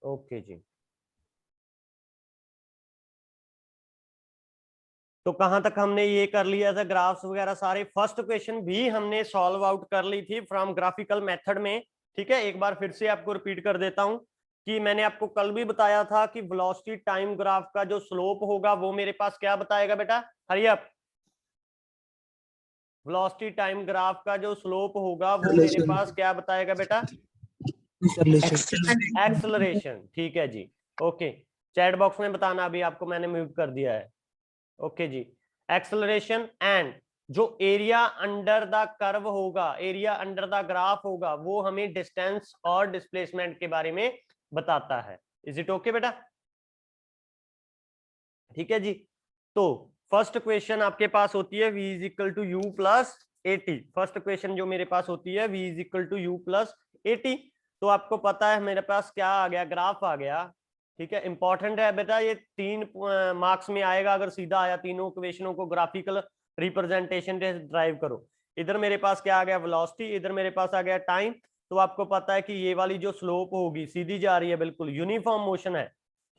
Okay जी, तो कहां तक हमने ये कर लिया था, ग्राफ्स वगैरह सारे। फर्स्ट क्वेश्चन भी हमने सॉल्व आउट कर ली थी फ्रॉम ग्राफिकल मेथड में। ठीक है, एक बार फिर से आपको रिपीट कर देता हूं कि मैंने आपको कल भी बताया था कि वेलोसिटी टाइम ग्राफ का जो स्लोप होगा वो मेरे पास क्या बताएगा बेटा, hurry up. Velocity time graph का जो स्लोप होगा वो मेरे पास क्या बताएगा बेटा, एक्सेलरेशन। ठीक है जी, ओके। चैट बॉक्स में बताना, अभी आपको मैंने म्यूट कर दिया है। ओके जी, एक्सेलरेशन एंड जो एरिया अंडर द कर्व होगा, एरिया अंडर द ग्राफ होगा, वो हमें डिस्टेंस और डिस्प्लेसमेंट के बारे में बताता है। इज इट ओके बेटा? ठीक है जी, तो फर्स्ट क्वेश्चन आपके पास होती है v is equal to u plus at. First question जो मेरे पास होती है v is equal to u plus at. तो आपको पता है मेरे पास क्या आ गया, ग्राफ आ गया। ठीक है, इंपॉर्टेंट है बेटा, ये 3 मार्क्स में आएगा अगर सीधा आया। तीनों क्वेश्चनों को ग्राफिकल रिप्रेजेंटेशन से ड्राइव करो। इधर मेरे पास क्या आ गया, वेलोसिटी, इधर मेरे पास आ गया टाइम। तो आपको पता है कि ये वाली जो स्लोप होगी सीधी जा रही है, बिल्कुल यूनिफॉर्म मोशन है।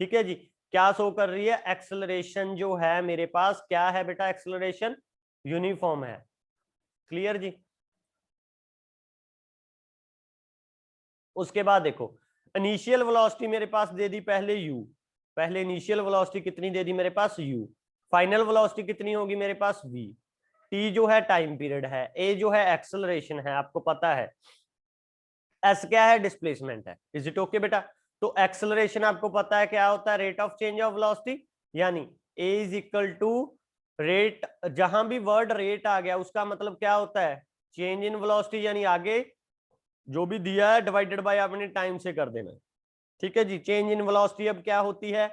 ठीक है जी, क्या शो कर रही है, एक्सेलरेशन जो है मेरे पास क्या है बेटा, एक्सेलरेशन यूनिफॉर्म है। क्लियर जी? उसके बाद देखो, इनिशियल वेलोसिटी मेरे पास दे दी पहले u, पहले इनिशियल वेलोसिटी कितनी दे दी मेरे पास u, फाइनल वेलोसिटी कितनी होगी मेरे पास v, t जो है टाइम पीरियड है, a जो है एक्सेलरेशन है, आपको पता है, s क्या है, डिस्प्लेसमेंट है। इज इट ओके बेटा? तो एक्सेलरेशन आपको पता है क्या होता है, rate of change of velocity, यानी a is equal to rate, जहां भी वर्ड रेट आ गया उसका मतलब क्या होता है, चेंज इन वेलोसिटी, यानी आगे जो भी दिया है डिवाइडेड बाय अपने टाइम से कर देना। ठीक है जी, चेंज इन वेलोसिटी अब क्या होती है,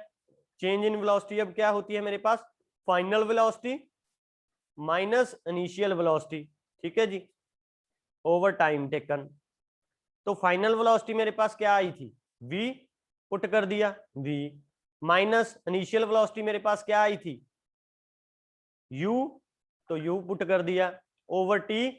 चेंज इन वेलोसिटी अब क्या होती है मेरे पास, final velocity minus initial velocity. ठीक है जी, ओवर टाइम टेकन। तो फाइनल वेलोसिटी मेरे पास क्या आई थी, v, पुट कर दिया v, माइनस इनिशियल वेलोसिटी मेरे पास क्या आई थी, u, तो u पुट कर दिया, ओवर t,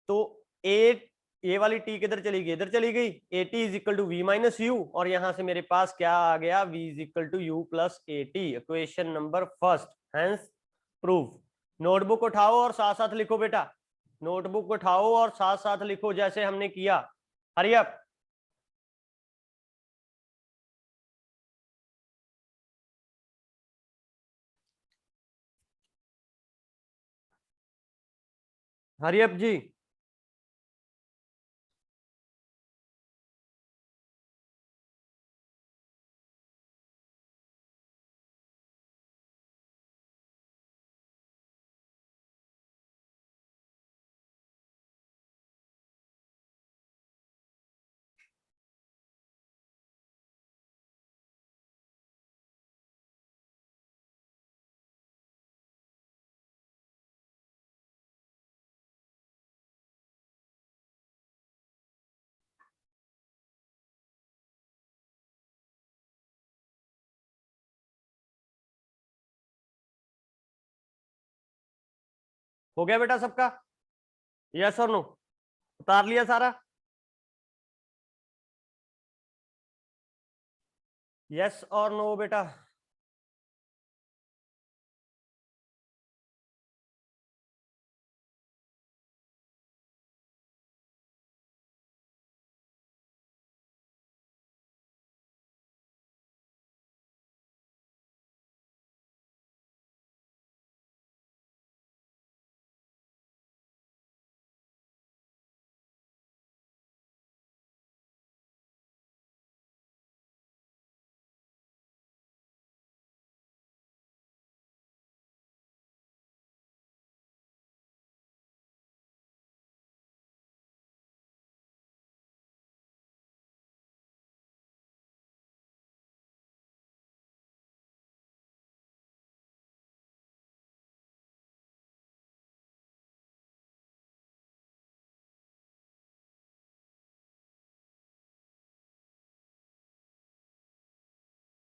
तो a, ये वाली t किधर चली गई, इधर चली गई, a t is equal to v minus u, और यहां से मेरे पास क्या आ गया, v is equal to u plus a t. Equation number first, hence proof. Notebook उठाओ और साथ साथ लिखो बेटा, नोटबुक उठाओ और साथ साथ लिखो जैसे हमने किया। Hurry up. हरी अप जी। हो गया बेटा सबका, यस और नो, उतार लिया सारा, यस और नो बेटा?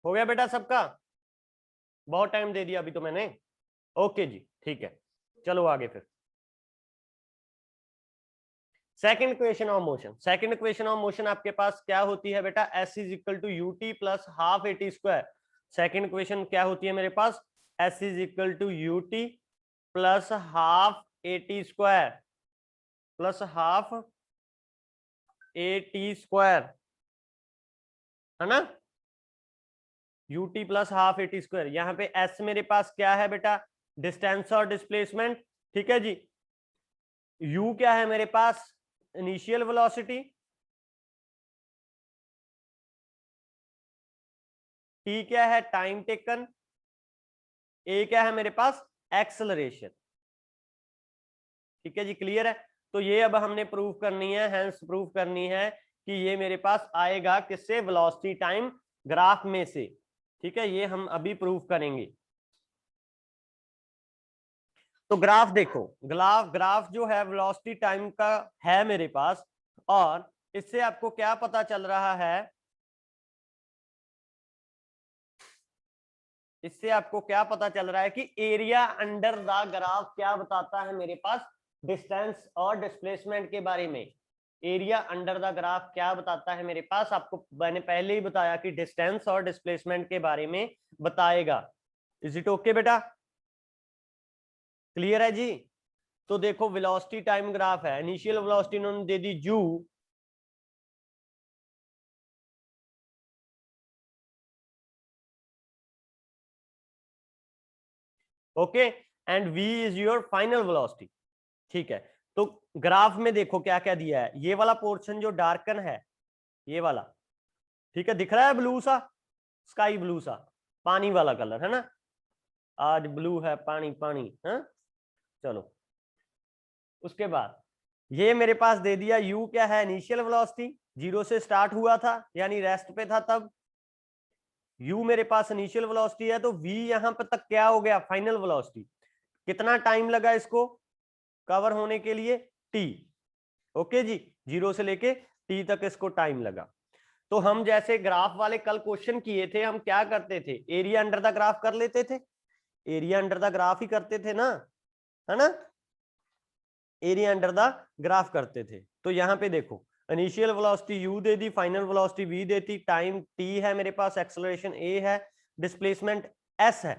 हो गया बेटा सबका, बहुत टाइम दे दिया अभी तो मैंने। ओके जी, ठीक है, चलो आगे फिर। Second equation of motion, second equation of motion आपके पास क्या होती है बेटा, s is equal to u t plus half a t square. Second equation क्या होती है मेरे पास, s is equal to u t plus half a t square, plus half a t square, है ना, u t plus half a t square. यहाँ पे s मेरे पास क्या है बेटा, डिस्टेंस और डिस्प्लेसमेंट, ठीक है जी। u क्या है मेरे पास, इनिशियल वेलोसिटी, t क्या है, टाइम टेकन, a क्या है मेरे पास, एक्सेलरेशन। ठीक है जी, क्लियर है। तो ये अब हमने प्रूफ करनी है, हेंस प्रूफ करनी है कि ये मेरे पास आएगा किससे, वेलोसिटी टाइम ग्राफ में से। ठीक है, ये हम अभी प्रूफ करेंगे। तो ग्राफ देखो, ग्राफ जो है वेलोसिटी टाइम का है मेरे पास, और इससे आपको क्या पता चल रहा है, इससे आपको क्या पता चल रहा है कि एरिया अंडर द ग्राफ क्या बताता है मेरे पास, डिस्टेंस और डिस्प्लेसमेंट के बारे में। एरिया अंडर द ग्राफ क्या बताता है मेरे पास, आपको मैंने पहले ही बताया कि डिस्टेंस और डिस्प्लेसमेंट के बारे में बताएगा। इज इट ओके बेटा, क्लियर है जी। तो देखो वेलोसिटी टाइम ग्राफ है, इनिशियल वेलोसिटी उन्होंने दे दी u, okay, and v is your final velocity. ठीक है, तो ग्राफ में देखो क्या क्या दिया है, ये वाला पोर्शन जो डार्कन है, ये वाला, ठीक है, दिख रहा है ब्लू सा, स्काई ब्लू सा, पानी वाला कलर है ना, आज ब्लू है, पानी पानी, है। चलो, उसके बाद ये मेरे पास दे दिया u क्या है, इनिशियल वेलोसिटी, जीरो से स्टार्ट हुआ था यानी रेस्ट पे था तब, u मेरे पास इनिशियल वेलोसिटी है, तो v यहां पर तक क्या हो गया, फाइनल वेलोसिटी। कितना टाइम लगा इसको कवर होने के लिए, t, ओके जी, जीरो से लेके t तक इसको टाइम लगा। तो हम जैसे ग्राफ वाले कल क्वेश्चन किए थे, हम क्या करते थे, एरिया अंडर द ग्राफ कर लेते थे, एरिया अंडर द ग्राफ ही करते थे ना, है ना, एरिया अंडर द ग्राफ करते थे। तो यहाँ पे देखो इनिशियल वेलोसिटी u दे दी, फाइनल वेलोसिटी v देती, टाइम t है मेरे पास, एक्सेलरेशन a है, डिस्प्लेसमेंट s है।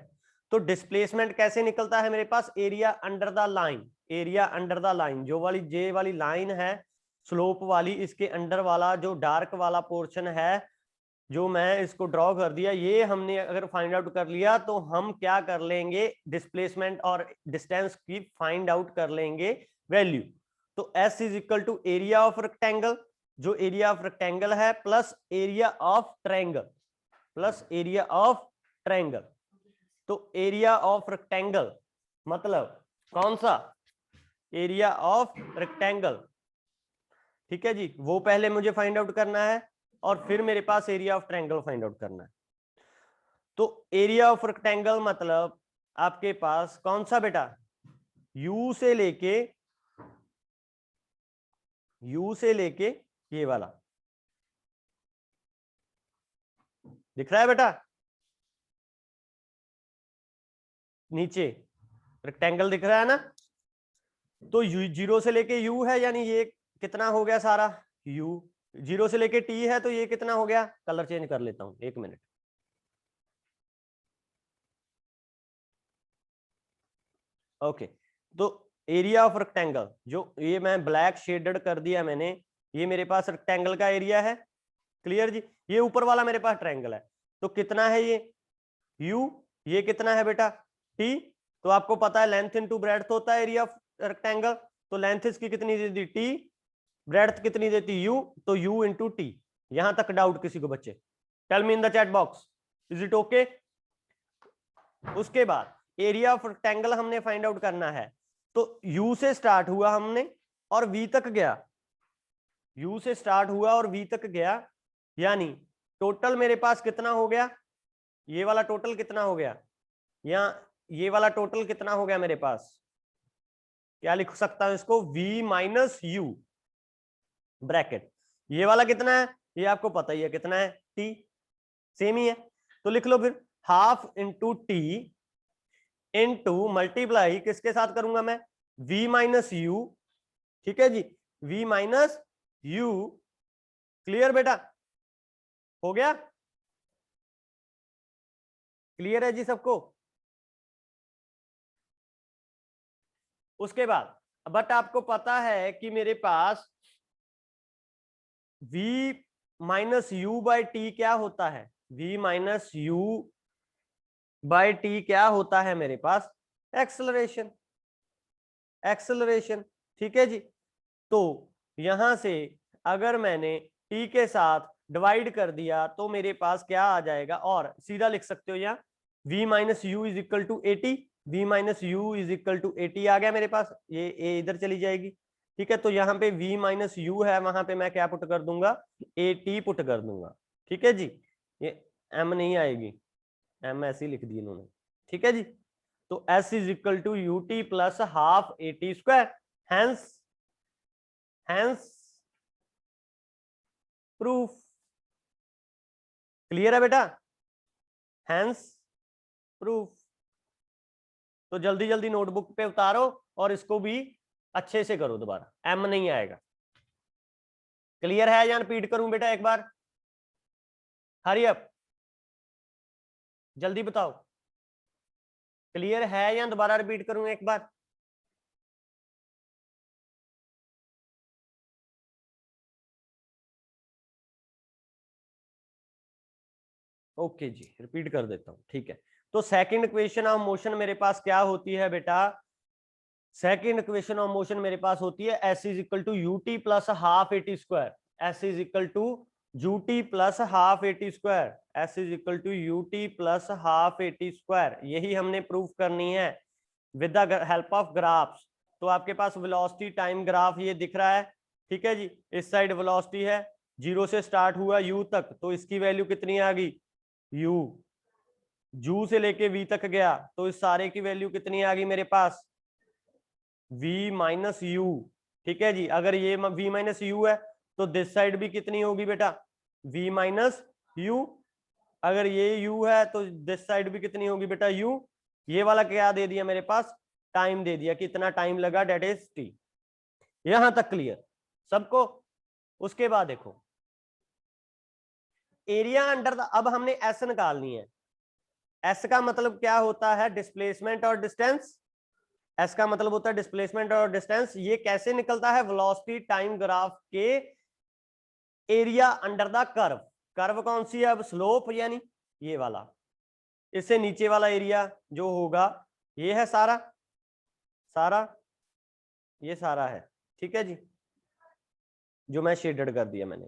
तो डिस्प्लेसमेंट कैसे निकलता है मेरे पास, area under the line, area under the line, जो वाली जे वाली लाइन है स्लोप वाली, इसके अंडर वाला जो डार्क वाला पोर्शन है, जो मैं इसको ड्रॉ कर दिया, ये हमने अगर फाइंड आउट कर लिया तो हम क्या कर लेंगे, डिस्प्लेसमेंट और डिस्टेंस की फाइंड आउट कर लेंगे वैल्यू। तो S is equal to area of rectangle, जो एरिया ऑफ रेक्टेंगल है, plus area of triangle, plus area of triangle. तो एरिया ऑफ रेक्टेंगल मतलब कौन सा, एरिया ऑफ रेक्टेंगल, ठीक है जी, वो पहले मुझे फाइंड आउट करना है, और फिर मेरे पास area of triangle find out करना है। तो एरिया ऑफ रेक्टेंगल मतलब आपके पास कौन सा बेटा, U से लेके ये वाला, दिख रहा है बेटा, नीचे रेक्टेंगल दिख रहा है ना। तो जीरो से लेके U है, यानी ये कितना हो गया सारा U, जीरो से लेके T है, तो ये कितना हो गया, कलर चेंज कर लेता हूं, एक मिनट। ओके, तो एरिया ऑफ रेक्टेंगल, जो ये मैं ब्लैक शेडेड कर दिया मैंने, ये मेरे पास रेक्टेंगल का एरिया है, क्लियर जी। ये ऊपर वाला मेरे पास ट्रायंगल है, तो कितना है ये U, ये कितना है बेटा T। तो आपको पता है लेंथ इनटू ब्रेड्थ होता है एरिया ऑफ रेक्टेंगल, तो लेंथ इसकी कितनी दे दी T, ब्रेड्थ कितनी देती U, तो U इंटू T। यहां तक डाउट किसी को बच्चे, tell me in the chat box, is it okay. उसके बाद एरिया ऑफ रेक्टेंगल हमने फाइंड आउट करना है, तो U से स्टार्ट हुआ हमने और V तक गया, U से स्टार्ट हुआ और V तक गया, यानी टोटल मेरे पास कितना हो गया, ये वाला टोटल कितना हो गया, या ये वाला टोटल कितना हो गया मेरे पास, क्या लिख सकता हूं इसको, V माइनस U ब्रैकेट, ये वाला कितना है, ये आपको पता ही है कितना है, T, सेम ही है। तो लिख लो फिर half into T into multiply किसके साथ करूंगा मैं, V माइनस U, ठीक है जी, v माइनस u। क्लियर बेटा, हो गया? क्लियर है जी सबको? उसके बाद बट आपको पता है कि मेरे पास v minus u by T क्या होता है? v minus u by T क्या होता है मेरे पास? एक्सेलरेशन। एक्सेलरेशन, ठीक है जी। तो यहां से अगर मैंने t के साथ डिवाइड कर दिया तो मेरे पास क्या आ जाएगा, और सीधा लिख सकते हो यहाँ v minus you is equal to 80। v minus you is equal to 80 आ गया मेरे पास, ये a इधर चली जाएगी। ठीक है, तो यहाँ पे v माइनस यू है, वहां पे मैं क्या पुट कर दूंगा? 80 पुट कर दूंगा। ठीक है जी, ये m नहीं आएगी, m ऐसी लिख दी इन्होंने। ठीक है जी, तो s is equal to u t plus half a t square, hence hence proof. Clear है बेटा? Hence proof. तो जल्दी जल्दी नोटबुक पे उतारो और इसको भी अच्छे से करो दोबारा, एम नहीं आएगा। क्लियर है या रिपीट करूं बेटा एक बार? हरी अप, जल्दी बताओ, क्लियर है या दोबारा रिपीट करूं एक बार? ओके जी, रिपीट कर देता हूं। ठीक है, तो सेकंड इक्वेशन ऑफ मोशन मेरे पास क्या होती है बेटा? सेकंड इक्वेशन ऑफ मोशन मेरे पास होती है s is equal to u t plus half a t square. S is equal to u t plus half a t square. S is equal to u t plus half a t square, यही हमने proof करनी है with the help of graphs. तो आपके पास velocity time graph ये दिख रहा है। ठीक है जी, इस साइड वेलोसिटी है, 0 से स्टार्ट हुआ u तक, तो इसकी वैल्यू कितनी आ गई? u। जू से लेके v तक गया तो इस सारे की वैल्यू कितनी आ गई मेरे पास? v minus u. ठीक है जी, अगर ये v माइनस यू है तो दिस साइड भी कितनी होगी बेटा? v minus you. अगर ये u है तो दिस साइड भी कितनी होगी बेटा? u। ये वाला क्या दे दिया मेरे पास? टाइम दे दिया, कितना टाइम लगा, डेट इज t। यहां तक क्लियर सबको? उसके बाद देखो एरिया अंडर द, अब हमने s निकालनी है। s का मतलब क्या होता है? डिस्प्लेसमेंट और डिस्टेंस। एस का मतलब होता है डिस्प्लेसमेंट और डिस्टेंस। ये कैसे निकलता है? वेलोसिटी टाइम ग्राफ के area under the curve. Curve कौन सी है अब? स्लोप, यानी ये वाला, इससे नीचे वाला एरिया जो होगा, ये है सारा सारा, ये सारा है। ठीक है जी, जो मैं शेडेड कर दिया मैंने।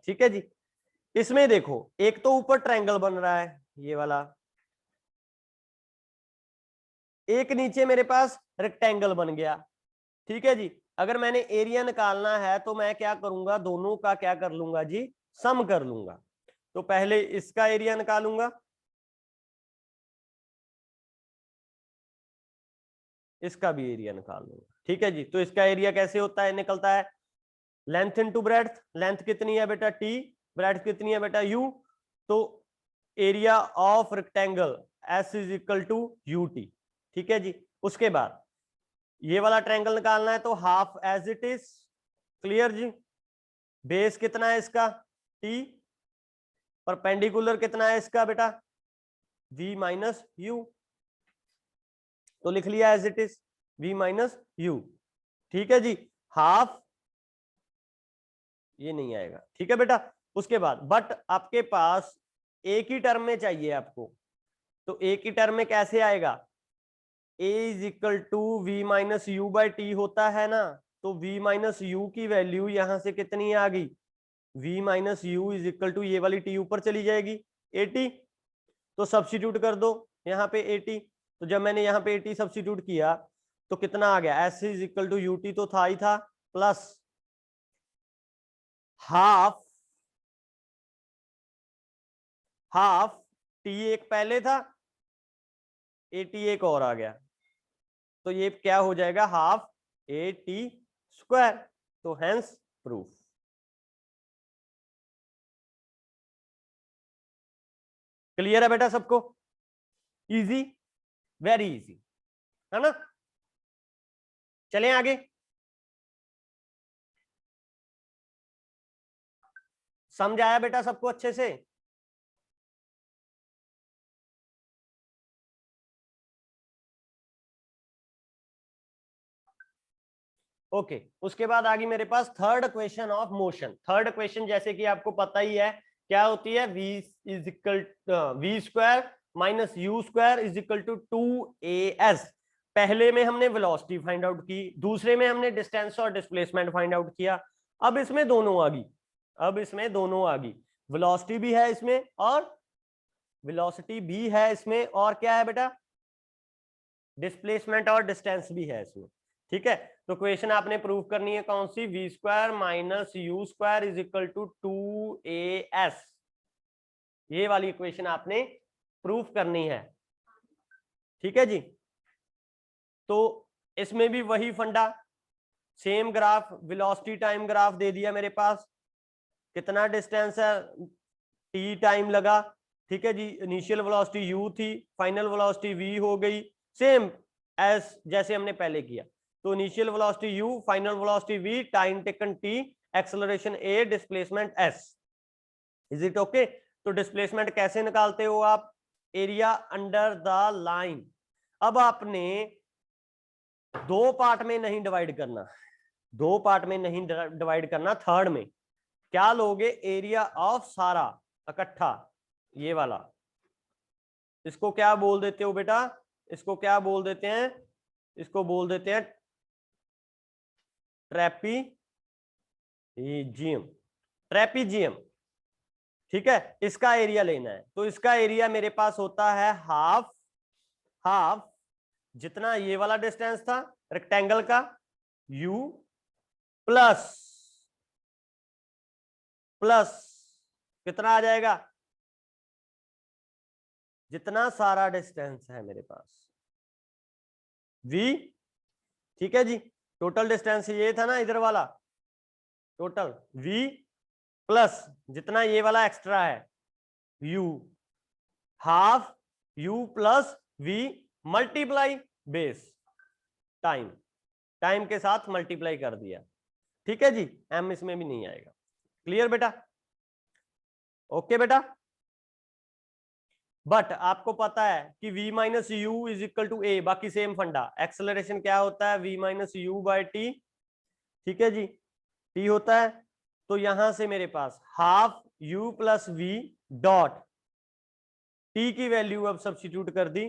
ठीक है जी, इसमें देखो एक तो ऊपर ट्रायंगल बन रहा है ये वाला, एक नीचे मेरे पास रेक्टेंगल बन गया। ठीक है जी, अगर मैंने एरिया निकालना है तो मैं क्या करूंगा? दोनों का क्या कर लूंगा जी? सम कर लूंगा। तो पहले इसका एरिया निकालूंगा, इसका भी एरिया निकाल लूंगा। ठीक है जी, तो इसका एरिया कैसे होता है? निकलता है लेंथ इनटू ब्रेड्थ। लेंथ कितनी है बेटा? टी। ब्रेड्थ कितनी है बेटा? यू। तो area of rectangle s is equal to u t. ठीक है जी, उसके बाद ये वाला ट्रायंगल निकालना है तो half as it is. Clear जी? बेस कितना है इसका? टी। परपेंडिकुलर कितना है इसका बेटा? v minus u. तो लिख लिया as it is v minus u. ठीक है जी, हाफ, ये नहीं आएगा। ठीक है बेटा, उसके बाद बट आपके पास एक ही टर्म में चाहिए आपको, तो एक ही टर्म में कैसे आएगा? a is equal to v minus u by t होता है ना, तो v माइनस यू की वैल्यू यहां से कितनी आ गई? v minus you is equal to, ये वाली t ऊपर चली जाएगी, 80। तो सब्स्टिट्यूट कर दो यहाँ पे 80। तो जब मैंने यहाँ पे 80 सब्स्टिट्यूट किया तो कितना आ गया? s is equal to u t तो था ही था, प्लस हाफ, हाफ टी एक पहले था, 80 एक और आ गया, तो ये क्या हो जाएगा? Half a t square. तो हेंस प्रूफ। क्लियर है बेटा सबको? इजी, वेरी इजी, है ना? चलें आगे। समझ आया बेटा सबको अच्छे से? ओके उसके बाद आ गई मेरे पास third question of motion. Third question जैसे कि आपको पता ही है क्या होती है, v is equal v square minus you square is equal to 2as। पहले में हमने वेलोसिटी फाइंड आउट की, दूसरे में हमने डिस्टेंस और डिस्प्लेसमेंट फाइंड आउट किया, अब इसमें दोनों आ गई। अब इसमें दोनों आ गई, वेलोसिटी भी है इसमें और वेलोसिटी भी है इसमें, और क्या है बेटा, डिस्प्लेसमेंट और डिस्टेंस भी है इसमें। ठीक है, तो क्वेश्चन आपने प्रूव करनी है कौन सी, V square minus you square is equal to 2as। ये वाली इक्वेशन आपने प्रूफ करनी है। ठीक है जी, तो इसमें भी वही फंडा, same graph, velocity time graph दे दिया मेरे पास, कितना डिस्टेंस है, टी टाइम लगा। ठीक है जी, इनिशियल वेलोसिटी u थी, फाइनल वेलोसिटी v हो गई, सेम एज जैसे हमने पहले किया। तो initial velocity u, final velocity v, time taken t, acceleration a, displacement s। Is it okay? तो डिस्प्लेसमेंट कैसे निकालते हो आप, एरिया अंडर द लाइन। अब आपने दो पार्ट में नहीं डिवाइड करना, दो पार्ट में नहीं डिवाइड करना, थर्ड में क्या लोगे, एरिया ऑफ सारा इकट्ठा, ये वाला। इसको क्या बोल देते हो बेटा, इसको क्या बोल देते हैं, इसको बोल देते हैं ट्रेपीजियम। ट्रेपीजियम, ठीक है, इसका एरिया लेना है। तो इसका एरिया मेरे पास होता है हाफ, हाफ जितना ये वाला डिस्टेंस था रेक्टेंगल का, u प्लस प्लस कितना आ जाएगा, जितना सारा डिस्टेंस है मेरे पास v। ठीक है जी, टोटल डिस्टेंस ये था ना इधर वाला, टोटल v प्लस जितना ये वाला एक्स्ट्रा है u, half u plus v multiply base time, time के साथ मल्टीप्लाई कर दिया। ठीक है जी, m इसमें भी नहीं आएगा। क्लियर बेटा? ओके बेटा, बट आपको पता है कि v minus you is equal to A, बाकी सेम फंडा, एक्सेलरेशन क्या होता है, v minus you by T. ठीक है जी, t होता है, तो यहां से मेरे पास half u plus V dot t की वैल्यू अब सब्स्टिट्यूट कर दी,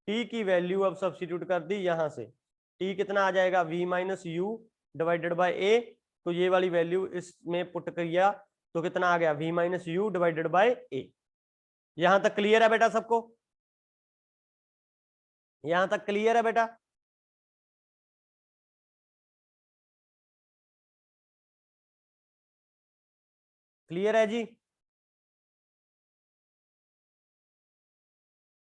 t की वैल्यू अब सब्स्टिट्यूट कर दी यहां से, t कितना आ जाएगा, v minus U divided by a। तो ये वाली वैल्यू इसमें पुट किया तो कितना आ गया, v minus U divided by a। यहां तक क्लियर है बेटा सबको? यहां तक क्लियर है बेटा? क्लियर है जी?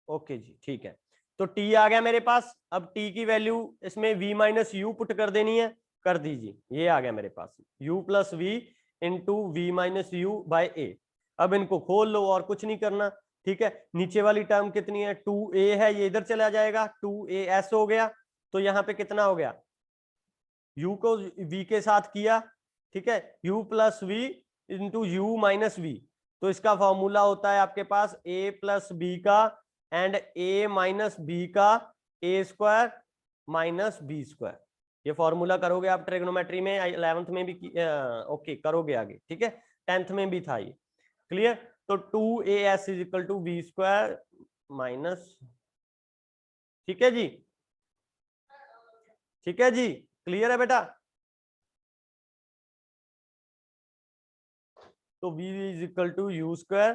ओके जी, ठीक है। तो t आ गया मेरे पास, अब t की वैल्यू इसमें v माइनस यू पुट कर देनी है, कर दीजिए, ये आ गया मेरे पास u plus we into we minus you by A. अब इनको खोल लो और कुछ नहीं करना। ठीक है, नीचे वाली टर्म कितनी है, 2a है, ये इधर चला जाएगा, 2as हो गया। तो यहाँ पे कितना हो गया, u को v के साथ किया, ठीक है, u plus we into u minus v. तो इसका फॉर्मूला होता है आपके पास a प्लस बी का एंड a माइनस बी का a square minus b square. ये फॉर्मूला करोगे आप ट्रिग्नोमेट्री में, 11th में भी ओके करोगे आगे। ठीक है, 10th में भी था ये। क्लियर? तो 2as is equal to b square minus, ठीक है जी, ठीक है जी, क्लियर है बेटा? तो v is equal to u square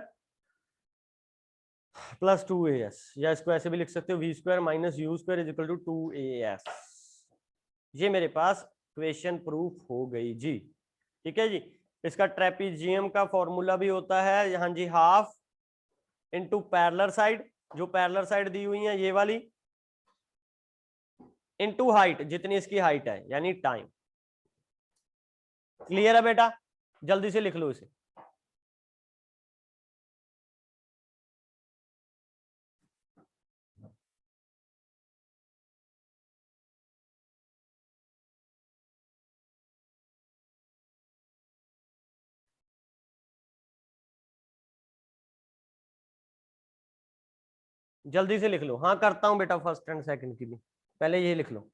plus 2as, या इसको ऐसे भी लिख सकते हो, v square minus you square is equal to 2as। ये मेरे पास क्वेश्चन प्रूफ हो गई जी। ठीक है जी, इसका ट्रेपीजियम का फॉर्मूला भी होता है यहाँ जी, हाफ इंटू पैरेलल साइड, जो पैरेलल साइड दी हुई है ये वाली, इंटू हाइट, जितनी इसकी हाइट है, यानी टाइम। क्लियर है बेटा? जल्दी से लिख लो इसे। जल्दी से लिख लो। हाँ करता हूं बेटा, फर्स्ट एंड सेकंड की भी, पहले ये लिख लो।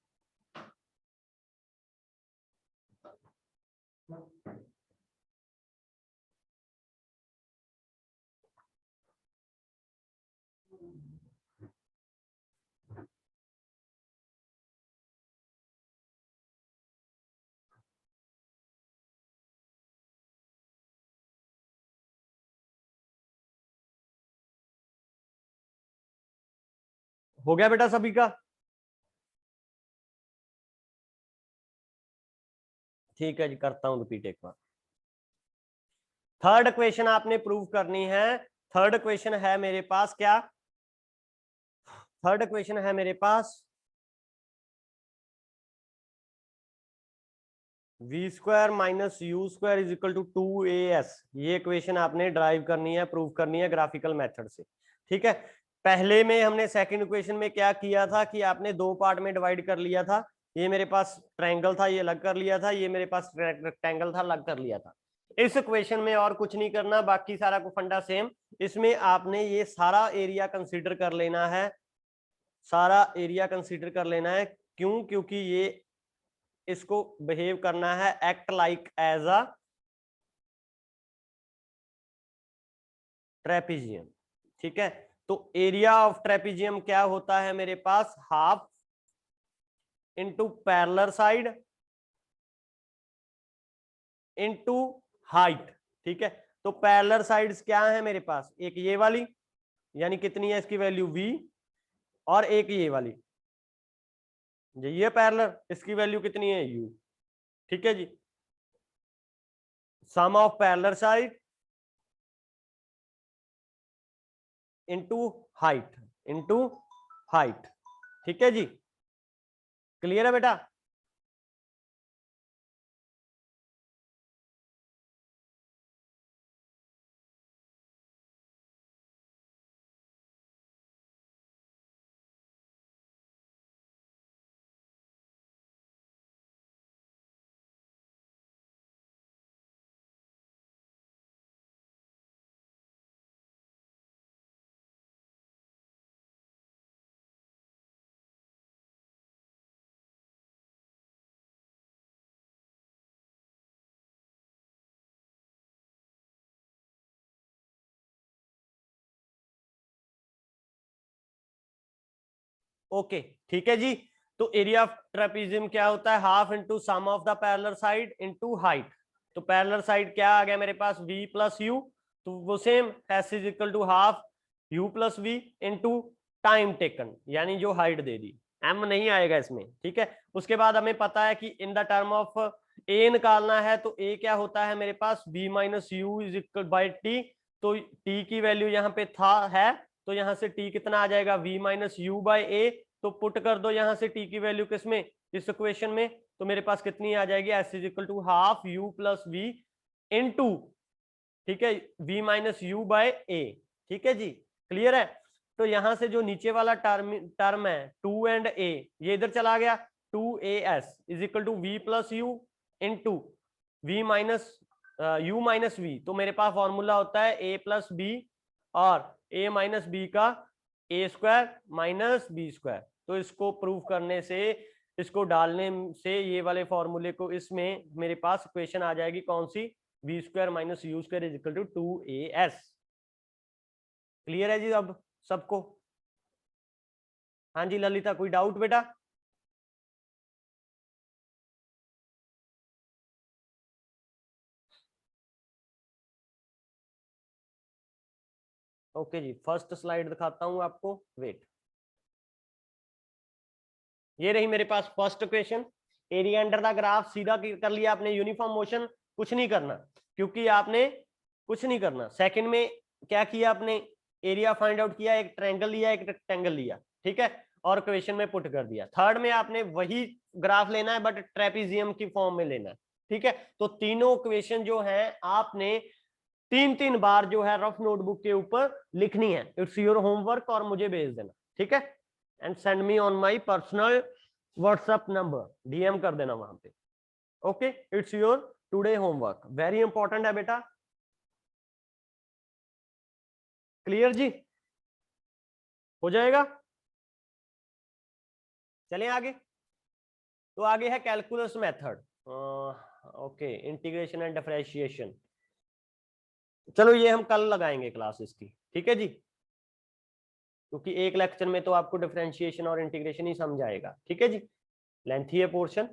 हो गया बेटा सभी का? ठीक है जी, करता हूं रिपीट एक बार। थर्ड क्वेश्चन आपने प्रूव करनी है। थर्ड क्वेश्चन है मेरे पास क्या? थर्ड क्वेश्चन है मेरे पास V square minus you square is equal to 2as। ये इक्वेशन आपने ड्राइव करनी है, प्रूव करनी है ग्राफिकल मेथड से। ठीक है, पहले में हमने सेकंड इक्वेशन में क्या किया था कि आपने दो पार्ट में डिवाइड कर लिया था। ये मेरे पास ट्रायंगल था, ये अलग कर लिया था, ये मेरे पास रेक्टेंगल था, अलग कर लिया था। इस इक्वेशन में और कुछ नहीं करना, बाकी सारा को फंडा सेम। इसमें आपने ये सारा एरिया कंसीडर कर लेना है, सारा एरिया कंसीडर कर लेना है। क्यों? क्योंकि ये इसको बिहेव करना है, act like as a trapezium. ठीक है, तो एरिया ऑफ ट्रेपीजियम क्या होता है मेरे पास? Half into parallel side into height. ठीक है, तो पैरेलल साइड्स क्या है मेरे पास? एक ये वाली, यानी कितनी है इसकी वैल्यू v, और एक ये वाली, ये पैरेलल, इसकी वैल्यू कितनी है u। ठीक है जी, sum of parallel side into height, into height. ठीक है जी, क्लियर है बेटा? ओके, ठीक है जी। तो एरिया ऑफ ट्रेपीजियम क्या होता है? Half into sum of the parallel side into height. तो पैरेलल साइड क्या आ गया मेरे पास? v plus u. तो वो same s is equal to half u plus we into time taken, यानी जो हाइट दे दी, m नहीं आएगा इसमें। ठीक है, उसके बाद हमें पता है कि in the term of a निकालना है, तो a क्या होता है मेरे पास? v minus you is equal by T. तो t की वैल्यू यहाँ पे था है, तो यहाँ से t कितना आ जाएगा? v माइनस यू बाई ए। तो पुट कर दो यहाँ से t की वैल्यू किसमें? इस इक्वेशन में। तो मेरे पास कितनी आ जाएगी? s is equal to half u plus we into, ठीक है, v minus you by a. ठीक है जी, क्लियर है? तो यहां से जो नीचे वाला टर्म है 2 एंड a, ये इधर चला गया। 2as is equal to v plus u into we minus u minus v. तो मेरे पास फॉर्मूला होता है a प्लस बी और a माइनस बी का a square minus b square. तो इसको प्रूव करने से, इसको डालने से ये वाले फॉर्मूले को इसमें मेरे पास इक्वेशन आ जाएगी कौन सी? V square minus you square is equal to 2as। Clear है जी अब सबको? हाँ जी ललिता, कोई डाउट बेटा? ओके जी, फर्स्ट स्लाइड दिखाता हूं आपको, वेट। ये रही मेरे पास first equation. Area under the graph सीधा कर लिया आपने, यूनिफॉर्म मोशन, कुछ नहीं करना, क्योंकि आपने कुछ नहीं करना। सेकंड में क्या किया आपने? एरिया फाइंड आउट किया, एक ट्रायंगल लिया, एक रेक्टेंगल लिया। ठीक है, और इक्वेशन में पुट कर दिया। थर्ड में आपने वही ग्राफ लेना है, बट ट्रेपीजियम की फॉर्म में लेना है। ठीक है, तो तीनों इक्वेशन जो है आपने तीन तीन बार जो है रफ नोटबुक के ऊपर लिखनी है। इट्स योर होमवर्क, और मुझे भेज देना। ठीक है, and send me on my personal WhatsApp number, DM कर देना वहां पे। Okay, it's your today homework, very important है बेटा। क्लियर जी? हो जाएगा। चलें आगे। तो आगे है calculus method. Okay, integration and differentiation. चलो ये हम कल लगाएंगे क्लास इसकी, ठीक है जी, क्योंकि एक लेक्चर में तो आपको डिफरेंशिएशन और इंटीग्रेशन ही समझ आएगा। ठीक है जी, लेंथी है पोर्शन।